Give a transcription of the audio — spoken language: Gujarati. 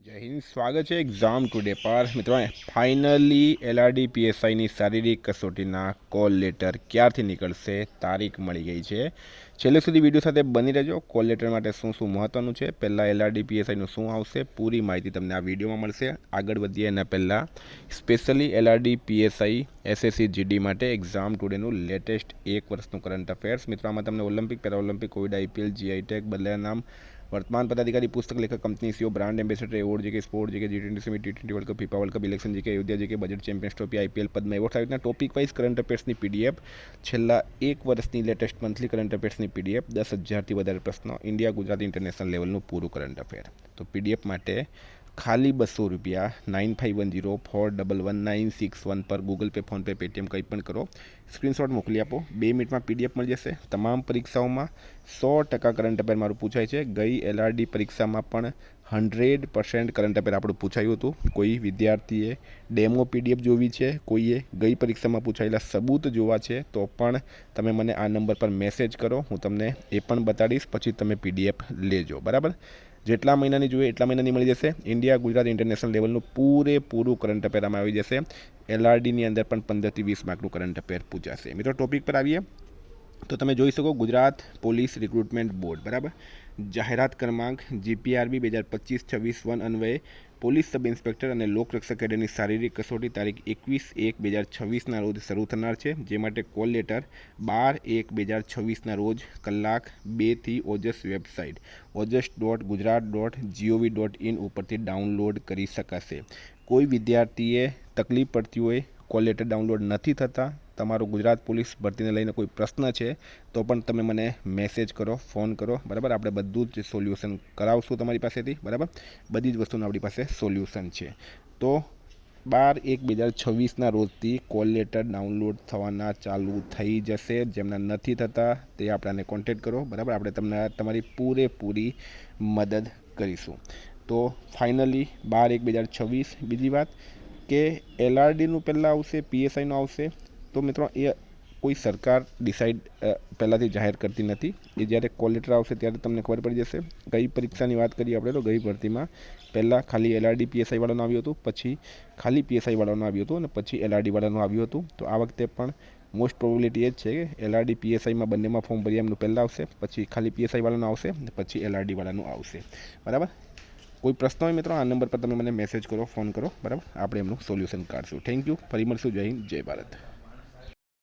જય હિન્દ, સ્વાગત છે એક્ઝામ ટુડે પર. મિત્રો, ફાઇનલી એલઆરડી પીએસઆઈની શારીરિક કસોટીના કોલ લેટર ક્યારથી નીકળશે તારીખ મળી ગઈ છે. છેલ્લે સુધી વિડીયો સાથે બની રહેજો. કોલ લેટર માટે શું શું મહત્ત્વનું છે, પહેલાં એલઆરડી પીએસઆઈનું શું આવશે, પૂરી માહિતી તમને આ વિડીયોમાં મળશે. આગળ વધીએ એના પહેલાં specially LRD PSI SSC GD માટે એક્ઝામ ટુડેનું લેટેસ્ટ 1 વર્ષનું કરંટ અફેર્સ. મિત્રો, આમાં તમને Olympic, para Olympic, Covid, IPL, GI tag, બદલાયા નામ, वर्तमान पदाधिकारी, पुस्तक लेखक, company CEO, brand ambassador, award GK, sport GK, G20 summit, T20 world cup, FIFA world cup, election GK, Ayodhya GK, budget champions trophy, IPL, Padma award सहितना टॉपिक वाइज करंट अफेर्सની પીડીએફ, છેલ્લા 1 વર્ષની લેટેસ્ટ મંથલી કરંટ અફેર્સની પીડીએફ, 10,000થી વધારે પ્રશ્નો, ઇન્ડિયા, ગુજરાત, ઇન્ટરનેશનલ લેવલનું પૂરું કરંટ અફેર. તો પીડીએફ માટે ખાલી ₹200 9510411961 પર ગૂગલ પે, ફોનપે, પેટીએમ કંઈ પણ કરો, સ્ક્રીનશોટ મોકલી આપો. 2 મિનિટમાં પીડીએફ મળી જશે. તમામ પરીક્ષાઓમાં 100% કરંટ અફેર મારું પૂછાય છે. ગઈ એલઆરડી પરીક્ષામાં પણ 100% કરંટ અફેર આપણું પૂછાયું હતું. કોઈ વિદ્યાર્થીએ ડેમો પીડીએફ જોવી છે, કોઈએ ગઈ પરીક્ષામાં પૂછાયેલા સબૂત જોવા છે, તો પણ તમે મને આ નંબર પર મેસેજ કરો, હું તમને એ પણ બતાડીશ. પછી તમે પીડીએફ લેજો. બરાબર, જેટલા મહિનાની જોઈએ એટલા મહિનાની મળી જશે. ઇન્ડિયા, ગુજરાત, ઇન્ટરનેશનલ લેવલનું પૂરેપૂરું કરંટ અફેર આમાં આવી જશે. એલઆરડીની અંદર પણ 15થી 20 માર્કનું કરંટ અફેર પૂછાશે. મિત્રો, ટોપિક પર આવીએ તો તમે જોઈ શકો, ગુજરાત પોલીસ રિક્રુટમેન્ટ બોર્ડ, બરાબર, જાહેરાત ક્રમાંક જીપીઆરબી 2025-26 અન્વયે પોલીસ સબ ઇન્સ્પેક્ટર અને લોકરક્ષક કેડરની શારીરિક કસોટી તારીખ 21/1/2026ના રોજ શરૂ થનાર છે. જે માટે કોલ લેટર 12/1/2026ના રોજ કલાક 2થી ઓજસ વેબસાઇટ ojas.gujarat.gov.in ઉપરથી ડાઉનલોડ કરી શકાશે. કોઈ વિદ્યાર્થીએ તકલીફ પડતી હોય, કોલ લેટર ડાઉનલોડ નથી થતા, તમારો ગુજરાત પોલીસ ભરતીને લઈને કોઈ પ્રશ્ન છે, તો પણ તમે મને મેસેજ કરો, ફોન કરો. બરાબર, આપણે બધું જ સોલ્યુશન કરાવશું તમારી પાસેથી. બરાબર, બધી જ વસ્તુનું આપણી પાસે સોલ્યુશન છે. તો 12/1/2026ના રોજથી કોલ લેટર ડાઉનલોડ થવાના ચાલુ થઈ જશે. જેમના નથી થતા તે આપણાને કોન્ટેક્ટ કરો. બરાબર, આપણે તમને તમારી પૂરેપૂરી મદદ કરીશું. તો ફાઇનલી 12/1/2026. બીજી વાત કે એલઆરડીનું પહેલાં આવશે, પીએસઆઈનું આવશે. તો મિત્રો, એ કોઈ સરકાર ડિસાઇડ પહેલાંથી જાહેર કરતી નથી. એ જ્યારે કોલ લેટર આવશે ત્યારે તમને ખબર પડી જશે. ગઈ પરીક્ષાની વાત કરીએ આપણે તો ગઈ ભરતીમાં પહેલાં ખાલી એલઆરડી પીએસઆઈ વાળાનું આવ્યું હતું, પછી ખાલી પીએસઆઈ વાળાનું આવ્યું હતું, અને પછી એલઆરડી વાળાનું આવ્યું હતું. તો આ વખતે પણ મોસ્ટ પ્રોબેબિલિટી એ જ છે કે એલઆરડી પીએસઆઈમાં બંનેમાં ફોર્મ ભરી એમનું પહેલાં આવશે, પછી ખાલી પીએસઆઈ વાળાનું આવશે, પછી એલઆરડી વાળાનું આવશે. બરાબર, કોઈ પ્રશ્ન હોય મિત્રો, આ નંબર પર તમે મને મેસેજ કરો, ફોન કરો. બરાબર, આપણે એમનું સોલ્યુશન કાઢશું. Thank you. ફરી મળશું. જય હિન્દ, જય ભારત.